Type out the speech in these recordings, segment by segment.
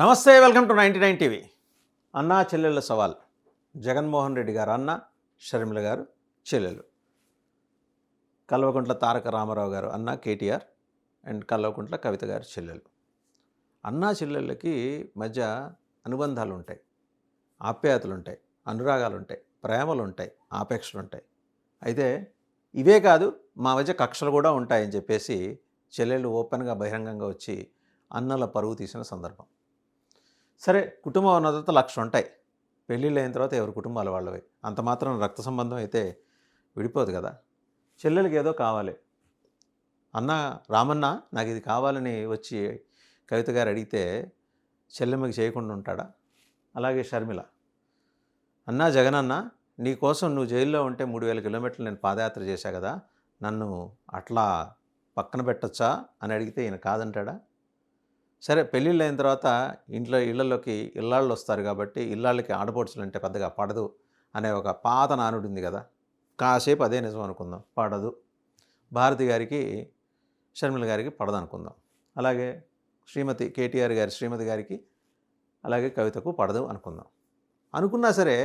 నమస్తే, welcome to 99 TV. అన్నా చెల్లెళ్ళ సవాల్. జగన్మోహన్ రెడ్డి గారు అన్న, షర్మిల గారు చెల్లెలు. కల్వకుంట్ల తారక రామారావు గారు అన్న కేటీఆర్ అండ్ కల్వకుంట్ల కవిత గారు చెల్లెలు. అన్నా చెల్లెళ్ళకి మధ్య అనుబంధాలు ఉంటాయి, ఆప్యాయతలు ఉంటాయి, అనురాగాలు ఉంటాయి, ప్రేమలు ఉంటాయి, ఆపేక్షలు ఉంటాయి. అయితే ఇవే కాదు, మా మధ్య కక్షలు కూడా ఉంటాయని చెప్పేసి చెల్లెళ్ళు ఓపెన్గా బహిరంగంగా వచ్చి అన్నల పరువు తీసిన సందర్భం. సరే, కుటుంబం ఉన్న తర్వాత 1,00,000 ఉంటాయి. పెళ్ళిళ్ళు అయిన తర్వాత ఎవరి కుటుంబాలు వాళ్ళవి. అంత మాత్రం రక్త సంబంధం అయితే విడిపోదు కదా. చెల్లెలకి ఏదో కావాలి. అన్న రామన్న నాకు ఇది కావాలని వచ్చి కవిత గారు అడిగితే చెల్లెమ్మకి చేయకుండా ఉంటాడా? అలాగే షర్మిల, అన్నా జగనన్న నీ కోసం నువ్వు జైల్లో ఉంటే 3,000 కిలోమీటర్లు నేను పాదయాత్ర చేశా కదా, నన్ను అట్లా పక్కన పెట్టచ్చా అని అడిగితే ఈయన కాదంటాడా? సరే, పెళ్ళిళ్ళు అయిన తర్వాత ఇళ్లలోకి ఇల్లాళ్ళు వస్తారు కాబట్టి ఇల్లాళ్ళకి ఆడపడుచులు అంటే పెద్దగా పడదు అనే ఒక పాత నానుడు ఉంది కదా. కాసేపు అదే నిజం అనుకుందాం, పడదు. భారతి గారికి, షర్మిల గారికి పడదు అనుకుందాం. అలాగే శ్రీమతి కేటీఆర్ గారి శ్రీమతి గారికి, అలాగే కవితకు పడదు అనుకుందాం. అనుకున్నా సరే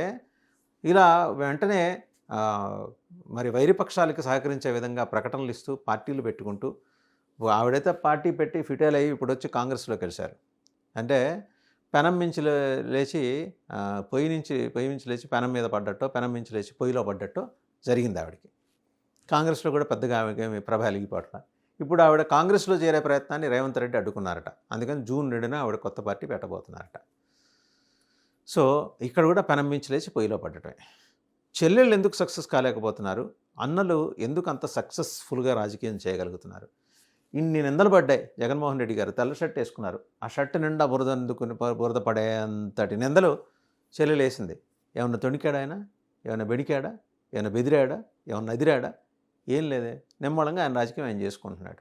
ఇలా వెంటనే మరి వైరిపక్షాలకి సహకరించే విధంగా ప్రకటనలు ఇస్తూ పార్టీలు పెట్టుకుంటూ, ఆవిడైతే పార్టీ పెట్టి ఫిటైల్ అయ్యి ఇప్పుడు వచ్చి కాంగ్రెస్లో కలిశారు. అంటే పెనం మించి లేచి పొయ్యి నుంచి లేచి పెనం మీద పడ్డట్టో, పెనం మించి లేచి పొయ్యిలో పడ్డట్టో జరిగింది ఆవిడకి. కాంగ్రెస్లో కూడా పెద్దగా ఆమెకేమి ప్రభ వెలిగిపోవట్ల. ఇప్పుడు ఆవిడ కాంగ్రెస్లో చేరే ప్రయత్నాన్ని రేవంత్ రెడ్డి అడ్డుకున్నారట. అందుకని జూన్ 2న ఆవిడ కొత్త పార్టీ పెట్టబోతున్నారట. సో ఇక్కడ కూడా పెనం మించి లేచి పొయ్యిలో పడ్డటమే. చెల్లెళ్ళు ఎందుకు సక్సెస్ కాలేకపోతున్నారు? అన్నలు ఎందుకు అంత సక్సెస్ఫుల్గా రాజకీయం చేయగలుగుతున్నారు? ఇన్ని నిందలు పడ్డాయి. జగన్మోహన్ రెడ్డి గారు తెల్ల షర్ట్ వేసుకున్నారు, ఆ షర్ట్ నిండా బురద పడేంతటి నిందలు చెల్లెలు వేసింది. ఏమన్నా తొణికాడా ఆయన? ఏమన్నా బెడికాడా? ఏమన్నా బెదిరాడా? ఏమన్నా ఎదిరాడా? ఏం లేదే. నిమ్మళంగా ఆయన రాజకీయం ఆయన చేసుకుంటున్నాడు.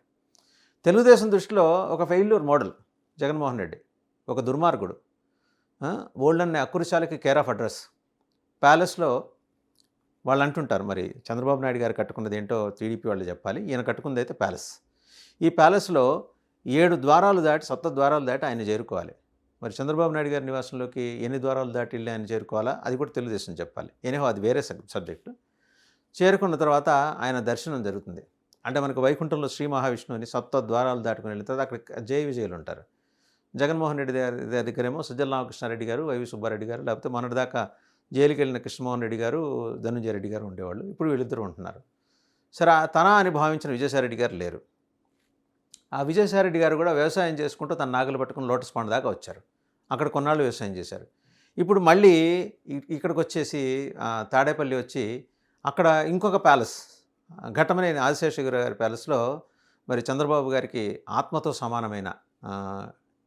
తెలుగుదేశం దృష్టిలో ఒక ఫెయిల్యూర్ మోడల్ జగన్మోహన్ రెడ్డి, ఒక దుర్మార్గుడు. ఓల్డన్ని అక్కురిశాలకి కేర్ ఆఫ్ అడ్రస్. ప్యాలెస్లో వాళ్ళు అంటుంటారు, మరి చంద్రబాబు నాయుడు గారు కట్టుకున్నది ఏంటో టీడీపీ వాళ్ళు చెప్పాలి. ఈయన కట్టుకున్నది అయితే ప్యాలెస్. ఈ ప్యాలెస్లో 7 ద్వారాలు దాటి, సప్త ద్వారాలు దాటి ఆయన చేరుకోవాలి. మరి చంద్రబాబు నాయుడు గారి నివాసంలోకి ఎన్ని ద్వారాలు దాటి వెళ్ళి ఆయన చేరుకోవాలా, అది కూడా తెలుగుదేశం చెప్పాలి. ఎనిహో అది వేరే సబ్జెక్టు. చేరుకున్న తర్వాత ఆయన దర్శనం జరుగుతుంది. అంటే మనకు వైకుంఠంలో శ్రీ మహావిష్ణువుని సప్త ద్వారాలు దాటుకుని వెళ్ళిన తర్వాత అక్కడ జయ విజయులు ఉంటారు. జగన్మోహన్ రెడ్డి దగ్గరేమో సజ్జల రామకృష్ణారెడ్డి గారు, వైవి సుబ్బారెడ్డి గారు, లేకపోతే మొన్నటిదాకా జైలుకి వెళ్ళిన కృష్ణమోహన్ రెడ్డి గారు, ధనుంజయ రెడ్డి గారు ఉండేవాళ్ళు. ఇప్పుడు వీళ్ళిద్దరూ ఉంటున్నారు. సరే, తన అని భావించిన విజయసాయిరెడ్డి గారు లేరు. ఆ విజయసాయిరెడ్డి గారు కూడా వ్యవసాయం చేసుకుంటూ తన నాగలు పట్టుకుని లోటస్ పాండ్ దాకా వచ్చారు. అక్కడ కొన్నాళ్ళు వ్యవసాయం చేశారు. ఇప్పుడు మళ్ళీ ఇక్కడికి వచ్చేసి తాడేపల్లి వచ్చి అక్కడ ఇంకొక ప్యాలెస్, ఘట్టమనేని ఆదిశేషగిరి గారి ప్యాలెస్లో మరి చంద్రబాబు గారికి ఆత్మతో సమానమైన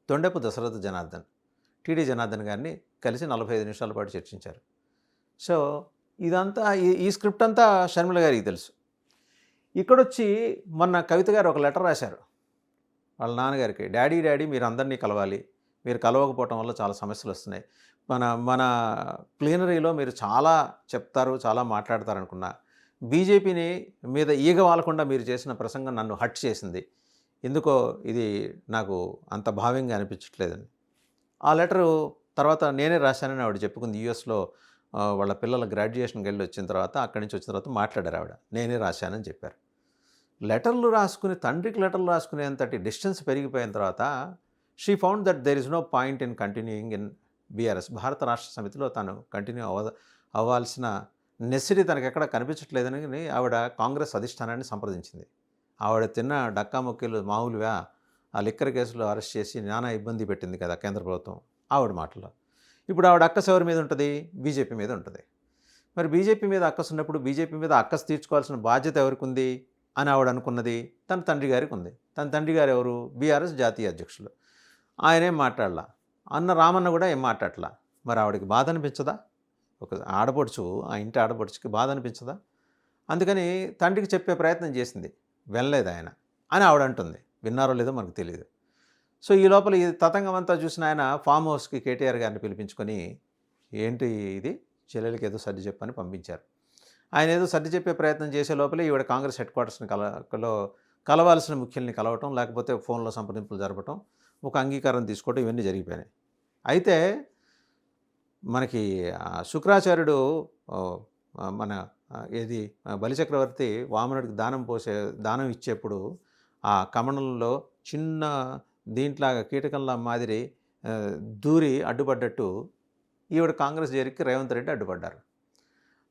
తొండెపు దశరథ జనార్దన్, టీడీ జనార్దన్ గారిని కలిసి 45 నిమిషాల పాటు చర్చించారు. సో ఇదంతా ఈ స్క్రిప్ట్ అంతా షర్మిల గారికి తెలుసు. ఇక్కడొచ్చి మొన్న కవిత గారు ఒక లెటర్ రాశారు వాళ్ళ నాన్నగారికి. డాడీ మీరు అందరినీ కలవాలి, మీరు కలవకపోవటం వల్ల చాలా సమస్యలు వస్తున్నాయి. మన ప్లీనరీలో మీరు చాలా చెప్తారు, చాలా మాట్లాడతారు అనుకున్నా, బీజేపీని మీద ఈగ వాలకుండా మీరు చేసిన ప్రసంగం నన్ను హట్ చేసింది. ఎందుకో ఇది నాకు అంత భావ్యంగా అనిపించట్లేదని. ఆ లెటరు తర్వాత నేనే రాశానని ఆవిడ చెప్పుకుంది. యూఎస్లో వాళ్ళ పిల్లల గ్రాడ్యుయేషన్కి వెళ్ళి వచ్చిన తర్వాత, అక్కడి నుంచి వచ్చిన తర్వాత మాట్లాడారు ఆవిడ. నేనే రాశానని చెప్పారు. లెటర్లు రాసుకుని, తండ్రికి లెటర్లు రాసుకునేంతటి డిస్టెన్స్ పెరిగిపోయిన తర్వాత she found that there is no point in continuing in BRS. Bharat Rashtra సమితిలో తను కంటిన్యూ అవ్వాల్సిన నెసిటీ తనకు ఎక్కడ కనిపించట్లేదని ఆవిడ కాంగ్రెస్ అధిష్టానాన్ని సంప్రదించింది. ఆవిడ తిన్న డక్కా మొక్కీలు మామూలుగా ఆ లిక్కర్ కేసులో అరెస్ట్ చేసి నానా ఇబ్బంది పెట్టింది కదా కేంద్ర ప్రభుత్వం, ఆవిడ మాటలో. ఇప్పుడు ఆవిడ అక్కసు ఎవరి మీద ఉంటుంది? బీజేపీ మీద ఉంటుంది. మరి బీజేపీ మీద అక్కసు ఉన్నప్పుడు బీజేపీ మీద అక్కసు తీర్చుకోవాల్సిన బాధ్యత ఎవరికి ఉంది అని ఆవిడ అనుకున్నది తన తండ్రి గారికి ఉంది. తన తండ్రి గారు ఎవరు? బీఆర్ఎస్ జాతీయ అధ్యక్షులు. ఆయనేం మాట్లాడలా. అన్న రామన్న కూడా ఏం మాట్లాడలా. మరి ఆవిడకి బాధ అనిపించదా? ఒక ఆడపడుచు, ఆ ఇంటి ఆడపడుచుకి బాధ అనిపించదా? అందుకని తండ్రికి చెప్పే ప్రయత్నం చేసింది, వినలేదు ఆయన అని ఆవిడ అంటుంది. విన్నారో లేదో మనకు తెలియదు. సో ఈ లోపల ఈ తతంగం అంతా చూసిన ఆయన ఫామ్ హౌస్కి కేటీఆర్ గారిని పిలిపించుకొని, ఏంటి ఇది, చెల్లెలకి ఏదో సర్ది చెప్పని పంపించారు. ఆయన ఏదో సర్ది చెప్పే ప్రయత్నం చేసే లోపలే ఈవిడ కాంగ్రెస్ హెడ్ క్వార్టర్స్ని కలవాల్సిన ముఖ్యుల్ని కలవటం, లేకపోతే ఫోన్లో సంప్రదింపులు జరపటం, ఒక అంగీకారం తీసుకోవడం, ఇవన్నీ జరిగిపోయినాయి. అయితే మనకి శుక్రాచార్యుడు మన ఏది బలిచక్రవర్తి వామనుడికి దానం ఇచ్చేప్పుడు ఆ కమండలంలో చిన్న దీంట్లాగా కీటకంలా మాదిరి దూరి అడ్డుపడ్డట్టు ఈవిడ కాంగ్రెస్ చేరికి రేవంత్ రెడ్డి అడ్డుపడ్డారు.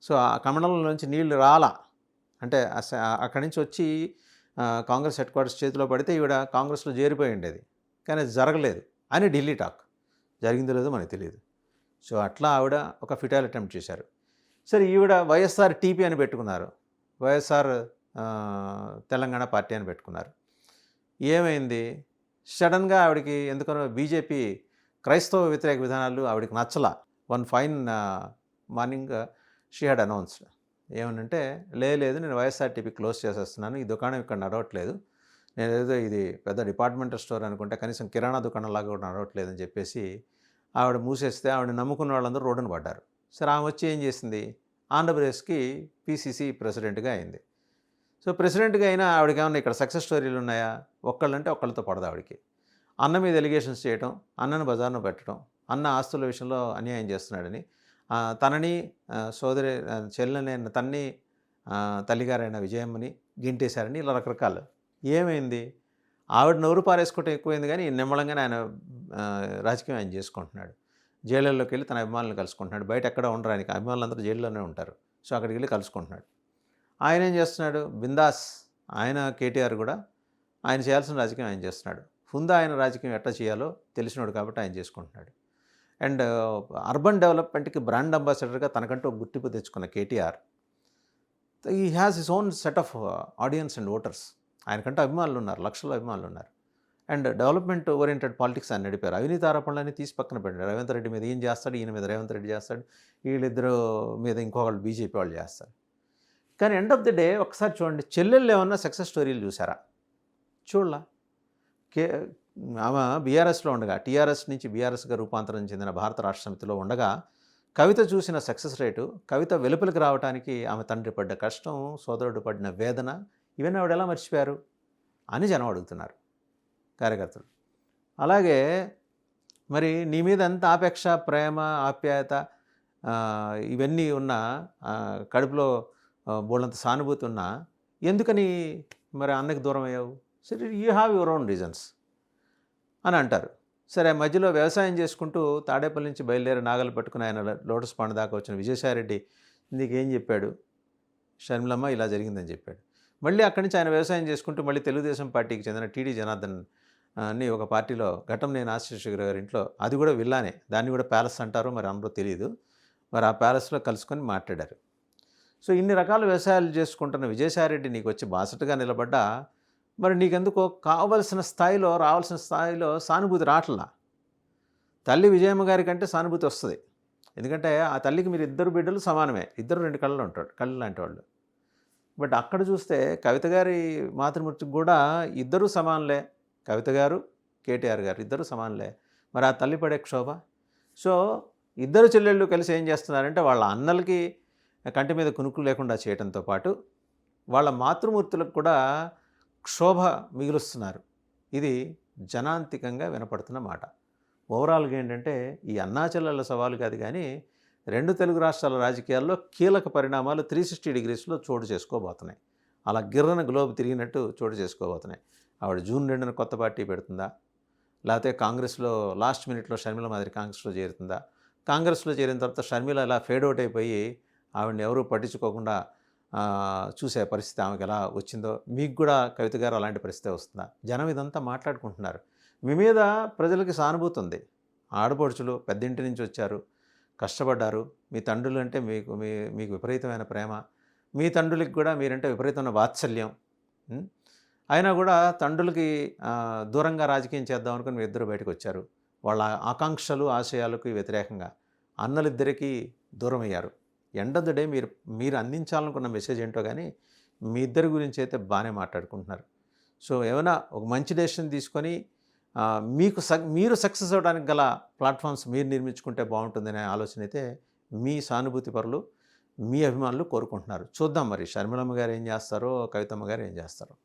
సో ఆ కమండలంలోంచి నీళ్లు రాలా, అంటే అక్కడి నుంచి వచ్చి కాంగ్రెస్ హెడ్ క్వార్టర్స్ చేతిలో పడితే ఈవిడ కాంగ్రెస్లో చేరిపోయి ఉండేది. కానీ అది జరగలేదు అని ఢిల్లీ టాక్. జరిగిందో లేదో మనకు తెలియదు. సో అట్లా ఆవిడ ఒక ఫిటైల్ అటెంప్ట్ చేశారు. సరే ఈవిడ వైఎస్ఆర్ టీపీ అని పెట్టుకున్నారు, వైఎస్ఆర్ తెలంగాణ పార్టీ అని పెట్టుకున్నారు. ఏమైంది, సడన్గా ఆవిడకి ఎందుకనో బీజేపీ క్రైస్తవ వ్యతిరేక విధానాలు ఆవిడకి నచ్చలా. One fine morning she had announced ఏమనంటే, లేదు నేను వైఎస్ఆర్టీపీ క్లోజ్ చేసేస్తున్నాను, ఈ దుకాణం ఇక్కడ నడవట్లేదు, నేను ఏదో ఇది పెద్ద డిపార్ట్మెంటల్ స్టోర్ అనుకుంటే కనీసం కిరాణా దుకాణం లాగా కూడా నడవట్లేదు అని చెప్పేసి ఆవిడ మూసేస్తే ఆవిడ నమ్ముకున్న వాళ్ళందరూ రోడ్డున పడ్డారు. సరే ఆమె వచ్చి ఏం చేసింది, ఆంధ్రప్రదేశ్కి పీసీసీ ప్రెసిడెంట్గా అయింది. సో ప్రెసిడెంట్గా అయినా ఆవిడకి ఏమన్నా ఇక్కడ సక్సెస్ స్టోరీలు ఉన్నాయా? ఒక్కళ్ళంటే ఒక్కళ్ళతో పడదు ఆవిడకి. అన్న మీద ఎలిగేషన్స్ చేయటం, అన్నను బజార్ను పెట్టడం, అన్న ఆస్తుల విషయంలో అన్యాయం చేస్తున్నాడని, తనని సోదరి చెల్లెని తన్ని తల్లిగారైన విజయమ్మని గింటేశారని, ఇలా రకరకాలు. ఏమైంది, ఆవిడ నోరు పారేసుకోవటం ఎక్కువైంది, కానీ నిమ్మలంగానే ఆయన రాజకీయం ఆయన చేసుకుంటున్నాడు. జైళ్ళల్లోకి వెళ్ళి తన అభిమానులను కలుసుకుంటున్నాడు. బయట ఎక్కడ ఉండరు, ఆయనకి అభిమానులందరూ జైల్లోనే ఉంటారు. సో అక్కడికి వెళ్ళి కలుసుకుంటున్నాడు. ఆయన ఏం చేస్తున్నాడు, బిందాస్. ఆయన కేటీఆర్ కూడా ఆయన చేయాల్సిన రాజకీయం ఆయన చేస్తున్నాడు. హుందా ఆయన రాజకీయం ఎట్లా చేయాలో తెలిసినాడు కాబట్టి ఆయన చేసుకుంటున్నాడు. అండ్ అర్బన్ డెవలప్మెంట్కి బ్రాండ్ అంబాసిడర్గా తనకంటూ గుర్తింపు తెచ్చుకున్న KTR, he has his own set of audience and voters. ఆయనకంటే అభిమానులు ఉన్నారు, లక్షల అభిమానులు ఉన్నారు. అండ్ డెవలప్మెంట్ ఓరియంటెడ్ పాలిటిక్స్ ఆయన నడిపారు. అవినీతి ఆరోపణలన్నీ తీసి పక్కన పెట్టాడు. రేవంత్ రెడ్డి మీద ఈయన చేస్తాడు, ఈయన మీద రేవంత్ రెడ్డి చేస్తాడు, వీళ్ళిద్దరు మీద ఇంకొకళ్ళు బీజేపీ వాళ్ళు చేస్తారు. కానీ ఎండ్ ఆఫ్ ది డే ఒకసారి చూడండి, చెల్లెళ్ళు ఏమన్నా సక్సెస్ స్టోరీలు చూసారా? చూడలా. ఆమె బీఆర్ఎస్లో ఉండగా, టీఆర్ఎస్ నుంచి బీఆర్ఎస్గా రూపాంతరం చెందిన భారత రాష్ట్ర సమితిలో ఉండగా కవిత చూసిన సక్సెస్ రేటు, కవిత వెలుపలికి రావడానికి ఆమె తండ్రి పడ్డ కష్టం, సోదరుడు పడిన వేదన, ఇవన్నీ ఆవిడ ఎలా మర్చిపోయారు అని జనం అడుగుతున్నారు, కార్యకర్తలు. అలాగే మరి నీ మీద ఎంత ఆపేక్ష, ప్రేమ, ఆప్యాయత ఇవన్నీ ఉన్నా, కడుపులో బోళ్ళంత సానుభూతి ఉన్నా ఎందుకని మరి అన్నకి దూరం అయ్యావు? సరే, you have your own reasons అని అంటారు. సరే, మధ్యలో వ్యవసాయం చేసుకుంటూ తాడేపల్లి నుంచి బయలుదేరి నాగలు పట్టుకుని ఆయన లోటస్ పాండ్ దాకా వచ్చిన విజయసాయిరెడ్డి నీకేం చెప్పాడు? షర్మిలమ్మ ఇలా జరిగిందని చెప్పాడు. మళ్ళీ అక్కడి నుంచి ఆయన వ్యవసాయం చేసుకుంటూ మళ్ళీ తెలుగుదేశం పార్టీకి చెందిన టీడీ జనార్దన్ అని ఒక పార్టీలో ఘటంనేని ఆశీష్ గారి ఇంట్లో, అది కూడా విల్లానే, దాన్ని కూడా ప్యాలెస్ అంటారో మరి అందరూ తెలియదు, మరి ఆ ప్యాలెస్లో కలుసుకొని మాట్లాడారు. సో ఇన్ని రకాల వ్యవసాయాలు చేసుకుంటున్న విజయసాయిరెడ్డి నీకు వచ్చి బాసటగా నిలబడ్డా మరి నీకెందుకో కావలసిన స్థాయిలో, రావాల్సిన స్థాయిలో సానుభూతి రావట్లా. తల్లి విజయమ్మ గారి కంటే సానుభూతి వస్తుంది, ఎందుకంటే ఆ తల్లికి మీరు ఇద్దరు బిడ్డలు సమానమే, ఇద్దరు రెండు కళ్ళు ఉంటాడు, కళ్ళు లాంటి వాళ్ళు. బట్ అక్కడ చూస్తే కవిత గారి మాతృమూర్తికి కూడా ఇద్దరూ సమానులే, కవిత గారు, కేటీఆర్ గారు ఇద్దరూ సమానులే. మరి ఆ తల్లి పడే క్షోభ. సో ఇద్దరు చెల్లెళ్ళు కలిసి ఏం చేస్తున్నారంటే వాళ్ళ అన్నలకి కంటి మీద కునుకు లేకుండా చేయడంతో పాటు వాళ్ళ మాతృమూర్తులకు కూడా క్షోభ మిగులుస్తున్నారు. ఇది జనాంతికంగా వినపడుతున్న మాట. ఓవరాల్గా ఏంటంటే ఈ అన్నాచెల్లెళ్ళ సవాలు కాదు, కానీ రెండు తెలుగు రాష్ట్రాల రాజకీయాల్లో కీలక పరిణామాలు 360 డిగ్రీస్లో చోటు చేసుకోబోతున్నాయి. అలా గిర్రన గ్లోబ్ తిరిగినట్టు చోటు చేసుకోబోతున్నాయి. ఆవిడ జూన్ 2న కొత్త పార్టీ పెడుతుందా, లేకపోతే కాంగ్రెస్లో లాస్ట్ మినిట్లో షర్మిల మాదిరి కాంగ్రెస్లో చేరుతుందా, కాంగ్రెస్లో చేరిన తర్వాత షర్మిల ఇలా ఫేడ్ అవుట్ అయిపోయి ఆవిడని ఎవరూ పట్టించుకోకుండా చూసే పరిస్థితి ఆమెకు ఎలా వచ్చిందో, మీకు కూడా కవిత గారు అలాంటి పరిస్థితి వస్తుందా? జనం ఇదంతా మాట్లాడుకుంటున్నారు. మీ మీద ప్రజలకి సానుభూతి ఉంది. ఆడపడుచులు పెద్దింటి నుంచి వచ్చారు, కష్టపడ్డారు. మీ తండ్రులు అంటే మీకు విపరీతమైన ప్రేమ, మీ తండ్రులకి కూడా మీరంటే విపరీతమైన వాత్సల్యం. అయినా కూడా తండ్రులకి దూరంగా రాజకీయం చేద్దాం అనుకుని మీ ఇద్దరు బయటకు వచ్చారు. వాళ్ళ ఆకాంక్షలు, ఆశయాలకు వ్యతిరేకంగా అన్నలిద్దరికీ దూరం అయ్యారు. ఎండ్ ఆఫ్ ద డే మీరు అందించాలనుకున్న మెసేజ్ ఏంటో కానీ మీ ఇద్దరి గురించి అయితే బాగానే మాట్లాడుకుంటున్నారు. సో ఏమైనా ఒక మంచి డెసిషన్ తీసుకొని మీరు సక్సెస్ అవ్వడానికి గల ప్లాట్ఫామ్స్ మీరు నిర్మించుకుంటే బాగుంటుందనే ఆలోచన అయితే మీ సానుభూతి పరులు, మీ అభిమానులు కోరుకుంటున్నారు. చూద్దాం మరి షర్మిలమ్మ గారు ఏం చేస్తారో, కవితమ్మ గారు ఏం చేస్తారో.